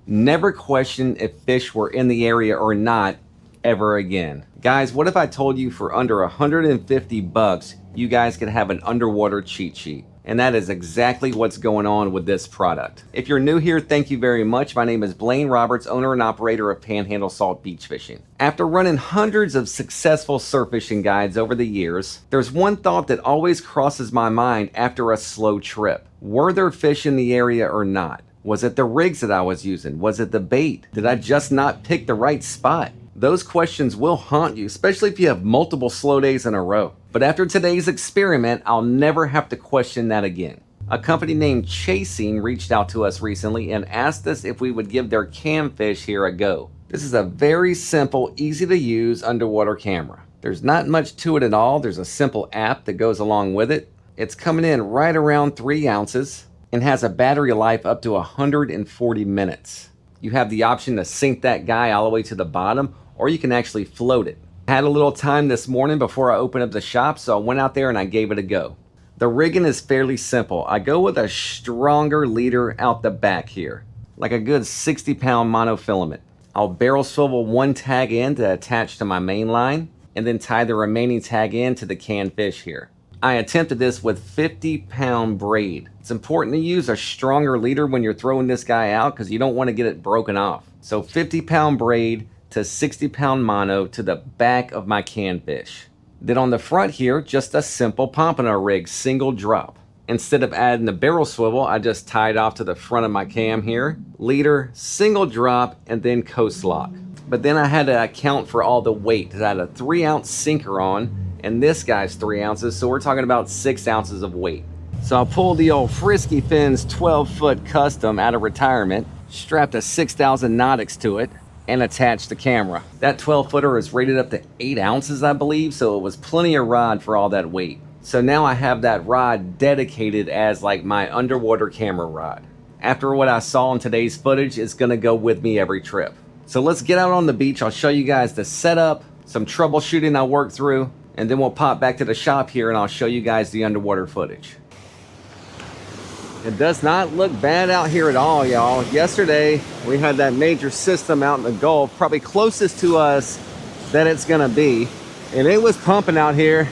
Never question if fish were in the area or not ever again. Guys, what if I told you for under 150 bucks, you guys could have an underwater cheat sheet? And that is exactly what's going on with this product. If you're new here, thank you very much. My name is Blaine Roberts, owner and operator of Panhandle Salt Beach Fishing. After running hundreds of successful surf fishing guides over the years, there's one thought that always crosses my mind after a slow trip. Were there fish in the area or not? Was it the rigs that I was using? Was it the bait? Did I just not pick the right spot? Those questions will haunt you, especially if you have multiple slow days in a row. But after today's experiment, I'll never have to question that again. A company named Chasing reached out to us recently and asked us if we would give their Canfish here a go. This is a very simple, easy to use underwater camera. There's not much to it at all. There's a simple app that goes along with it. It's coming in right around 3 ounces and has a battery life up to 140 minutes. You have the option to sink that guy all the way to the bottom, or you can actually float it. I had a little time this morning before I opened up the shop, so I went out there and I gave it a go. The rigging is fairly simple. I go with a stronger leader out the back here, like a good 60-pound monofilament. I'll barrel swivel one tag in to attach to my main line, and then tie the remaining tag in to the Canfish here. I attempted this with 50-pound braid. It's important to use a stronger leader when you're throwing this guy out because you don't want to get it broken off. So 50-pound braid to 60-pound mono to the back of my Canfish. Then on the front here, just a simple pompano rig, single drop. Instead of adding the barrel swivel, I just tied off to the front of my cam here. Leader, single drop, and then coast lock. But then I had to account for all the weight. I had a 3-ounce sinker on, and this guy's 3 ounces, so we're talking about 6 ounces of weight. So I pulled the old Frisky Fins 12-foot custom out of retirement, strapped a 6,000 Nautics to it, and attached the camera. That 12-footer is rated up to 8 ounces, I believe, so it was plenty of rod for all that weight. So now I have that rod dedicated as like my underwater camera rod. After what I saw in today's footage, it's gonna go with me every trip. So let's get out on the beach. I'll show you guys the setup, some troubleshooting I worked through, and then we'll pop back to the shop here and I'll show you guys the underwater footage. It does not look bad out here at all, y'all. Yesterday, we had that major system out in the Gulf, probably closest to us that it's gonna be. And it was pumping out here.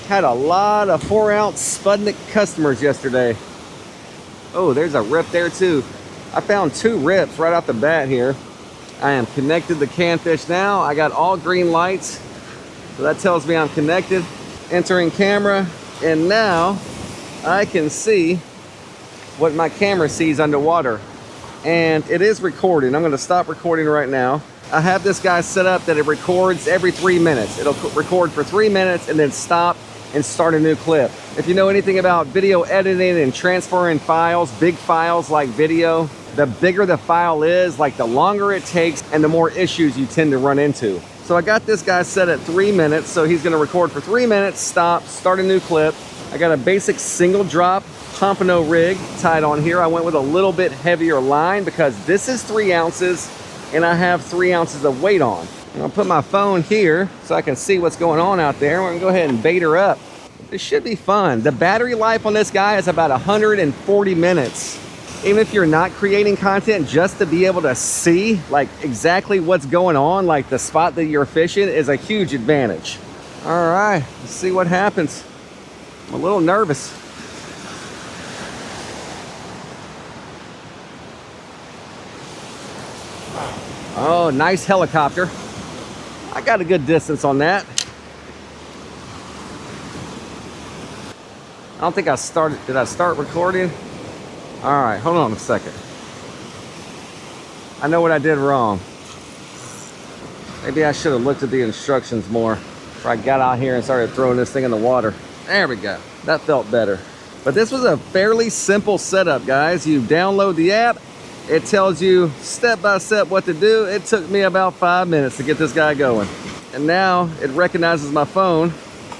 Had a lot of 4-ounce Sputnik customers yesterday. Oh, there's a rip there too. I found 2 rips right off the bat here. I am connected to Canfish now. I got all green lights. So that tells me I'm connected. Entering camera. And now I can see what my camera sees underwater, and it is recording. I'm going to stop recording right now. I have this guy set up that it records every 3 minutes. It'll record for 3 minutes and then stop and start a new clip. If you know anything about video editing and transferring files, big files like video, the bigger the file is, like the longer it takes and the more issues you tend to run into. So I got this guy set at 3 minutes, so he's going to record for 3 minutes, stop, start a new clip. I got a basic single drop pompano rig tied on here. I went with a little bit heavier line because this is 3 ounces and I have 3 ounces of weight on. I'm gonna put my phone here so I can see what's going on out there. We're gonna go ahead and bait her up. This should be fun. The battery life on this guy is about 140 minutes. Even if you're not creating content, just to be able to see like exactly what's going on, like the spot that you're fishing, is a huge advantage. All right, let's see what happens. I'm a little nervous. Oh, nice helicopter. I got a good distance on that. I don't think I started. Did I start recording? All right, hold on a second. I know what I did wrong. Maybe I should have looked at the instructions more before I got out here and started throwing this thing in the water. There we go. That felt better. But this was a fairly simple setup, guys. You download the app. It tells you step by step what to do. It took me about 5 minutes to get this guy going. And now it recognizes my phone.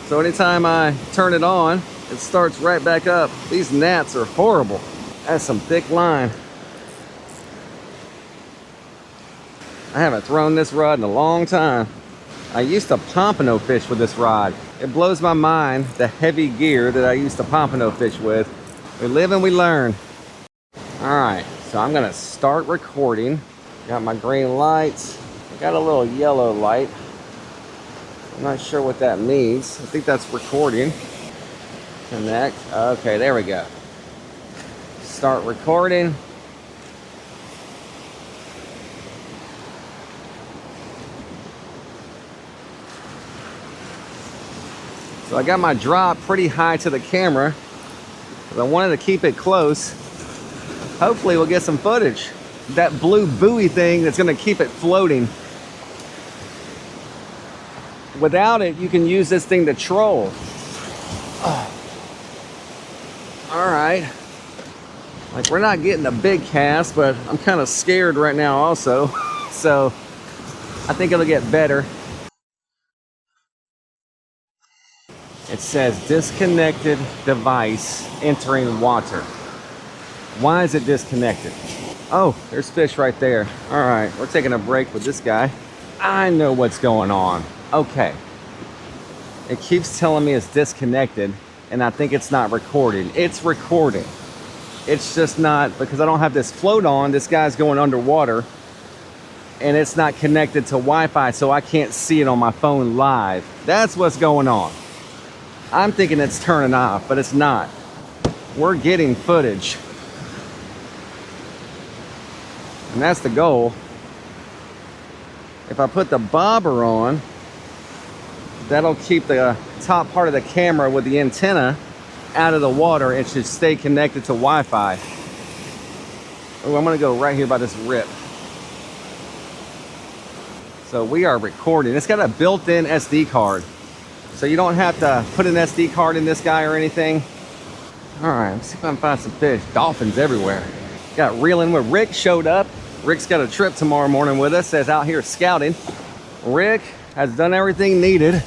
So anytime I turn it on, it starts right back up. These gnats are horrible. That's some thick line. I haven't thrown this rod in a long time. I used to pompano fish with this rod. It blows my mind, the heavy gear that I used to pompano fish with. We live and we learn. All right, So I'm gonna start recording. Got my green lights. I got a little yellow light. I'm not sure what that means. I think that's recording. Connect. Okay, there we go. Start recording. So I got my drop pretty high to the camera because I wanted to keep it close. Hopefully we'll get some footage. That blue buoy thing that's gonna keep it floating. Without it, you can use this thing to troll. Oh. All right. Like, we're not getting a big cast, but I'm kind of scared right now also. So I think it'll get better. It says disconnected device entering water. Why is it disconnected? Oh, there's fish right there. All right, we're taking a break with this guy. I know what's going on. Okay. It keeps telling me it's disconnected, and I think it's not recording. It's recording. It's just not, because I don't have this float on, this guy's going underwater, and it's not connected to Wi-Fi, so I can't see it on my phone live. That's what's going on. I'm thinking it's turning off, but it's not. We're getting footage. And that's the goal. If I put the bobber on, that'll keep the top part of the camera with the antenna out of the water. It should stay connected to Wi-Fi. Oh, I'm gonna go right here by this rip. So we are recording. It's got a built-in SD card. So you don't have to put an SD card in this guy or anything. All right, let's see if I can find some fish. Dolphins everywhere. Got reeling with Rick showed up. Rick's got a trip tomorrow morning with us, says out here scouting. Rick has done everything needed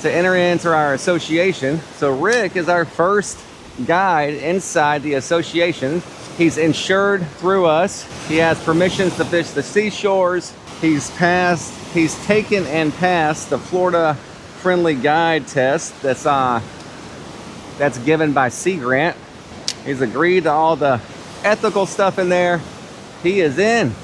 to enter into our association. So Rick is our first guide inside the association. He's insured through us. He has permissions to fish the seashores. He's taken and passed the Florida Friendly Guide test that's given by Sea Grant. He's agreed to all the ethical stuff in there. He is in.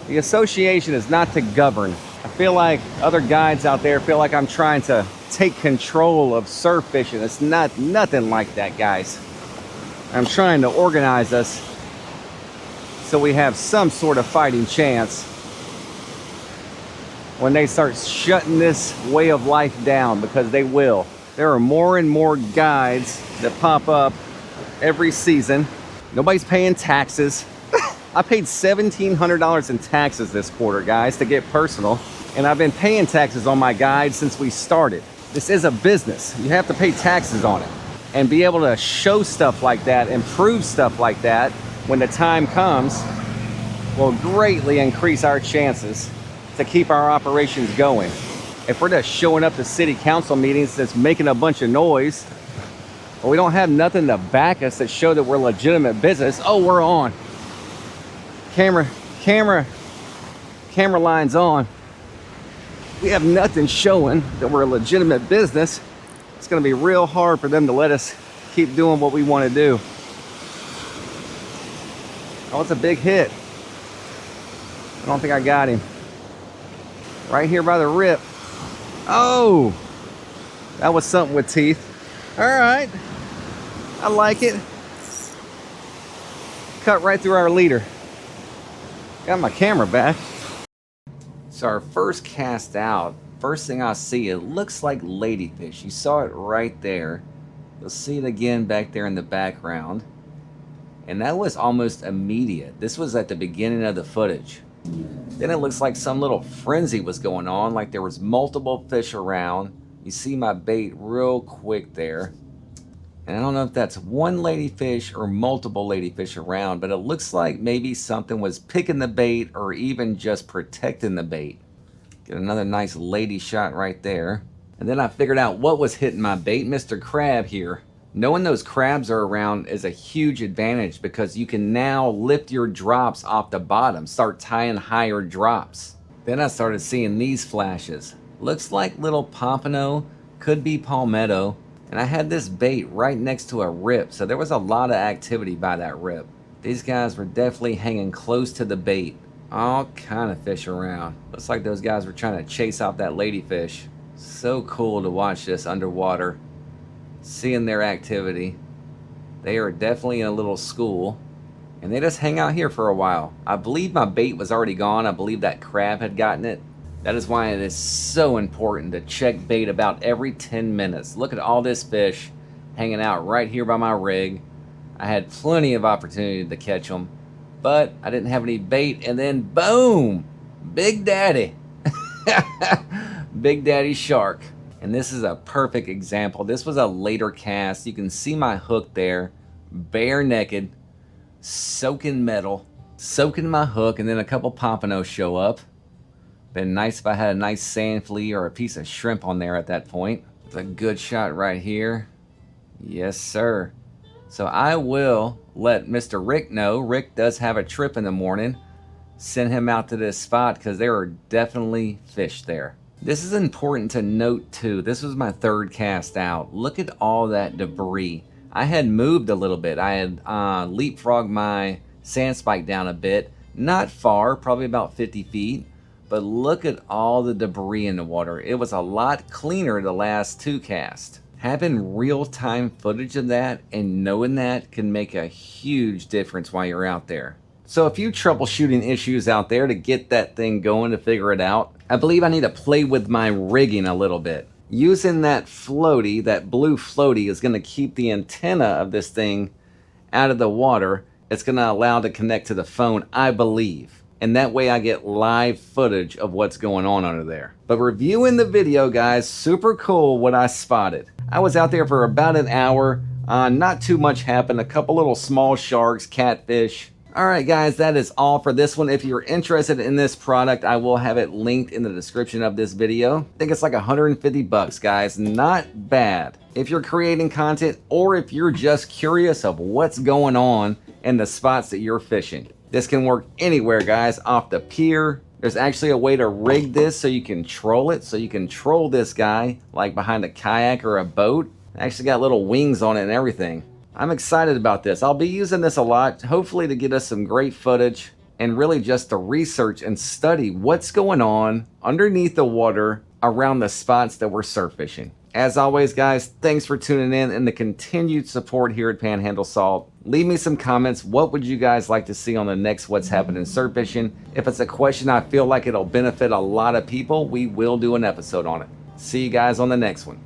The association is not to govern. I feel like other guides out there feel like I'm trying to take control of surf fishing. It's nothing like that, guys. I'm trying to organize us so we have some sort of fighting chance when they start shutting this way of life down, because they will. There are more and more guides that pop up every season. Nobody's paying taxes. I paid $1,700 in taxes this quarter, guys, to get personal. And I've been paying taxes on my guide since we started. This is a business. You have to pay taxes on it. And be able to show stuff like that and prove stuff like that when the time comes will greatly increase our chances to keep our operations going. If we're just showing up to city council meetings that's making a bunch of noise, or we don't have nothing to back us that show that we're legitimate business. Oh, we're on. Camera line's on. We have nothing showing that we're a legitimate business. It's gonna be real hard for them to let us keep doing what we want to do. Oh, it's a big hit. I don't think I got him. Right here by the rip. Oh, that was something with teeth. All right, I like it. Cut right through our leader. Got my camera back. So our first cast out, first thing I see, it looks like ladyfish. You saw it right there. You'll see it again back there in the background. And that was almost immediate. This was at the beginning of the footage. Then it looks like some little frenzy was going on, like there was multiple fish around. You see my bait real quick there. And I don't know if that's one ladyfish or multiple ladyfish around, but it looks like maybe something was picking the bait or even just protecting the bait. Get another nice lady shot right there. And then I figured out what was hitting my bait, Mr. Crab here. Knowing those crabs are around is a huge advantage because you can now lift your drops off the bottom, start tying higher drops. Then I started seeing these flashes. Looks like little pompano, could be palmetto. And I had this bait right next to a rip, so there was a lot of activity by that rip. These guys were definitely hanging close to the bait. All kind of fish around. Looks like those guys were trying to chase off that ladyfish. So cool to watch this underwater, seeing their activity. They are definitely in a little school, and they just hang out here for a while. I believe my bait was already gone. I believe that crab had gotten it. That is why it is so important to check bait about every 10 minutes. Look at all this fish hanging out right here by my rig. I had plenty of opportunity to catch them, but I didn't have any bait, and then boom, Big Daddy. Big Daddy shark. And this is a perfect example. This was a later cast. You can see my hook there, bare naked, soaking metal, soaking my hook, and then a couple pompanos show up. Been nice if I had a nice sand flea or a piece of shrimp on there at that point. It's a good shot right here. Yes, sir. So I will let Mr. Rick know. Rick does have a trip in the morning. Send him out to this spot because there are definitely fish there. This is important to note too. This was my third cast out. Look at all that debris. I had moved a little bit. I had leapfrogged my sand spike down a bit. Not far, probably about 50 feet. But look at all the debris in the water. It was a lot cleaner the last two casts. Having real-time footage of that and knowing that can make a huge difference while you're out there. So a few troubleshooting issues out there to get that thing going, to figure it out. I believe I need to play with my rigging a little bit. Using that floaty, that blue floaty, is going to keep the antenna of this thing out of the water. It's going to allow it to connect to the phone, I believe. And that way I get live footage of what's going on under there. But reviewing the video, guys, super cool what I spotted. I was out there for about an hour. Not too much happened. A couple little small sharks, catfish. Alright guys, that is all for this one. If you're interested in this product, I will have it linked in the description of this video. I think it's like 150 bucks, guys. Not bad. If you're creating content or if you're just curious of what's going on in the spots that you're fishing. This can work anywhere, guys. Off the pier. There's actually a way to rig this so you can troll it. So you can troll this guy like behind a kayak or a boat. Actually got little wings on it and everything. I'm excited about this. I'll be using this a lot, hopefully to get us some great footage and really just to research and study what's going on underneath the water around the spots that we're surf fishing. As always, guys, thanks for tuning in and the continued support here at Panhandle Salt. Leave me some comments. What would you guys like to see on the next What's Happening Surf Fishing? If it's a question I feel like it'll benefit a lot of people, we will do an episode on it. See you guys on the next one.